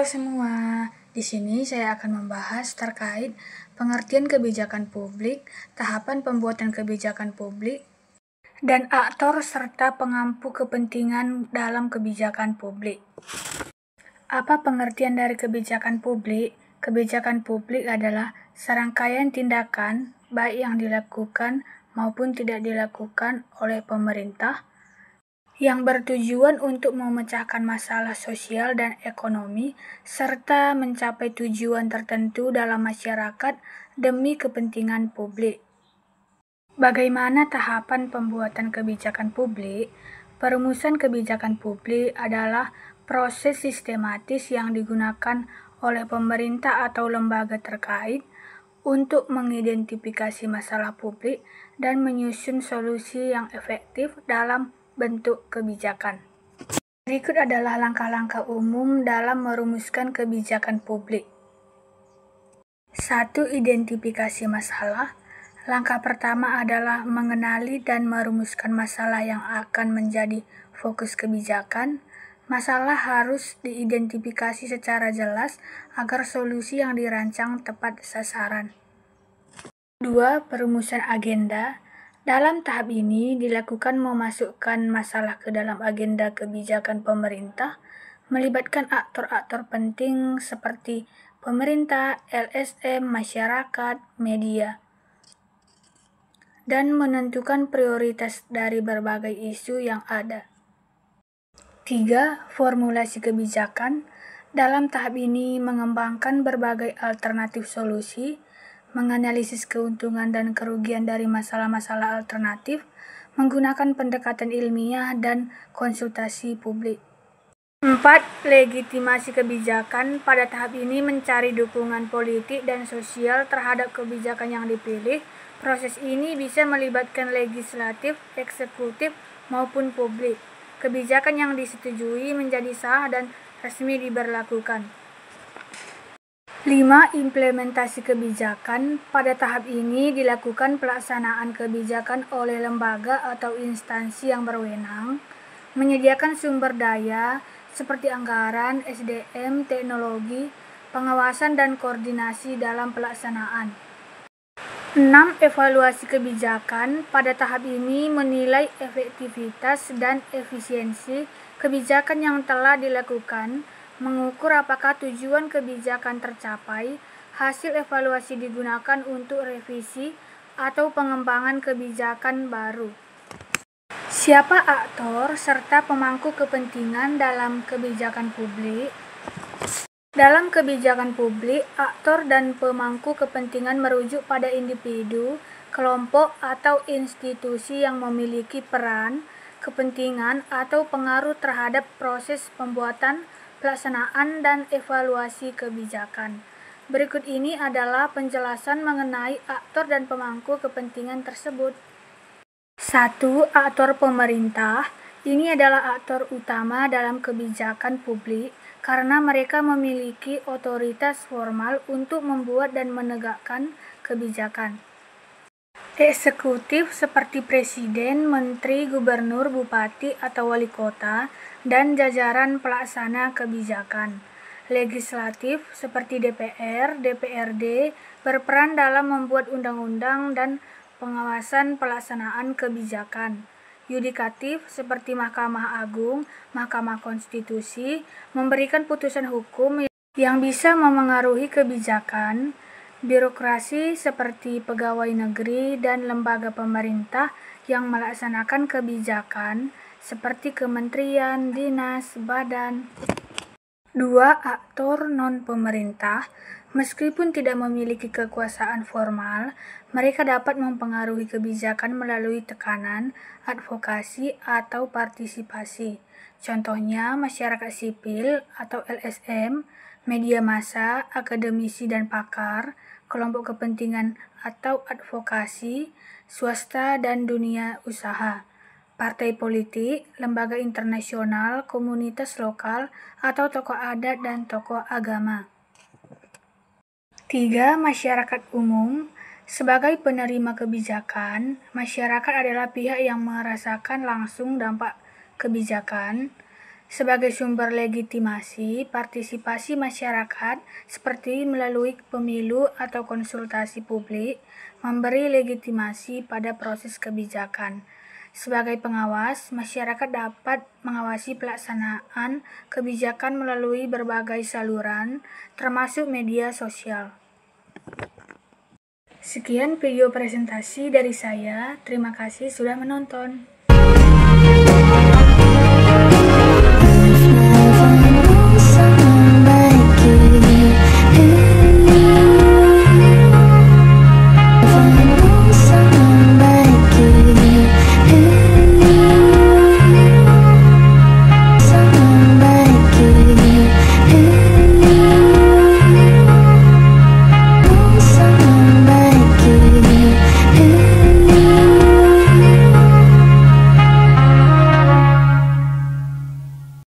Halo semua, di sini saya akan membahas terkait pengertian kebijakan publik, tahapan pembuatan kebijakan publik, dan aktor serta pengampu kepentingan dalam kebijakan publik. Apa pengertian dari kebijakan publik? Kebijakan publik adalah serangkaian tindakan, baik yang dilakukan maupun tidak dilakukan oleh pemerintah, yang bertujuan untuk memecahkan masalah sosial dan ekonomi, serta mencapai tujuan tertentu dalam masyarakat demi kepentingan publik. Bagaimana tahapan pembuatan kebijakan publik? Perumusan kebijakan publik adalah proses sistematis yang digunakan oleh pemerintah atau lembaga terkait untuk mengidentifikasi masalah publik dan menyusun solusi yang efektif dalam bentuk kebijakan. Berikut adalah langkah-langkah umum dalam merumuskan kebijakan publik. 1. Identifikasi masalah. Langkah pertama adalah mengenali dan merumuskan masalah yang akan menjadi fokus kebijakan. Masalah harus diidentifikasi secara jelas agar solusi yang dirancang tepat sasaran. 2. Perumusan agenda. Dalam tahap ini dilakukan memasukkan masalah ke dalam agenda kebijakan pemerintah, melibatkan aktor-aktor penting seperti pemerintah, LSM, masyarakat, media, dan menentukan prioritas dari berbagai isu yang ada. 3. Formulasi kebijakan. Dalam tahap ini mengembangkan berbagai alternatif solusi, menganalisis keuntungan dan kerugian dari masalah-masalah alternatif, menggunakan pendekatan ilmiah dan konsultasi publik. 4. Legitimasi kebijakan. Pada tahap ini mencari dukungan politik dan sosial terhadap kebijakan yang dipilih. Proses ini bisa melibatkan legislatif, eksekutif, maupun publik. Kebijakan yang disetujui menjadi sah dan resmi diberlakukan. 5. Implementasi kebijakan. Pada tahap ini dilakukan pelaksanaan kebijakan oleh lembaga atau instansi yang berwenang, menyediakan sumber daya seperti anggaran, SDM, teknologi, pengawasan dan koordinasi dalam pelaksanaan. 6. Evaluasi kebijakan. Pada tahap ini menilai efektivitas dan efisiensi kebijakan yang telah dilakukan, mengukur apakah tujuan kebijakan tercapai. Hasil evaluasi digunakan untuk revisi atau pengembangan kebijakan baru. Siapa aktor serta pemangku kepentingan dalam kebijakan publik? Dalam kebijakan publik, aktor dan pemangku kepentingan merujuk pada individu, kelompok, atau institusi yang memiliki peran, kepentingan, atau pengaruh terhadap proses pembuatan, pelaksanaan, dan evaluasi kebijakan. Berikut ini adalah penjelasan mengenai aktor dan pemangku kepentingan tersebut. 1. Aktor pemerintah. Ini adalah aktor utama dalam kebijakan publik karena mereka memiliki otoritas formal untuk membuat dan menegakkan kebijakan. Eksekutif seperti presiden, menteri, gubernur, bupati, atau wali kota, dan jajaran pelaksana kebijakan. Legislatif seperti DPR, DPRD berperan dalam membuat undang-undang dan pengawasan pelaksanaan kebijakan. Yudikatif seperti Mahkamah Agung, Mahkamah Konstitusi memberikan putusan hukum yang bisa memengaruhi kebijakan. Birokrasi seperti pegawai negeri dan lembaga pemerintah yang melaksanakan kebijakan seperti kementerian, dinas, badan. 2. Aktor non-pemerintah. Meskipun tidak memiliki kekuasaan formal, mereka dapat mempengaruhi kebijakan melalui tekanan, advokasi, atau partisipasi. Contohnya masyarakat sipil atau LSM, media massa, akademisi dan pakar, kelompok kepentingan atau advokasi, swasta dan dunia usaha, partai politik, lembaga internasional, komunitas lokal, atau tokoh adat dan tokoh agama. 3. Masyarakat umum. Sebagai penerima kebijakan, masyarakat adalah pihak yang merasakan langsung dampak kebijakan. Sebagai sumber legitimasi partisipasi masyarakat seperti melalui pemilu atau konsultasi publik, memberi legitimasi pada proses kebijakan. Sebagai pengawas, masyarakat dapat mengawasi pelaksanaan kebijakan melalui berbagai saluran, termasuk media sosial. Sekian video presentasi dari saya. Terima kasih sudah menonton.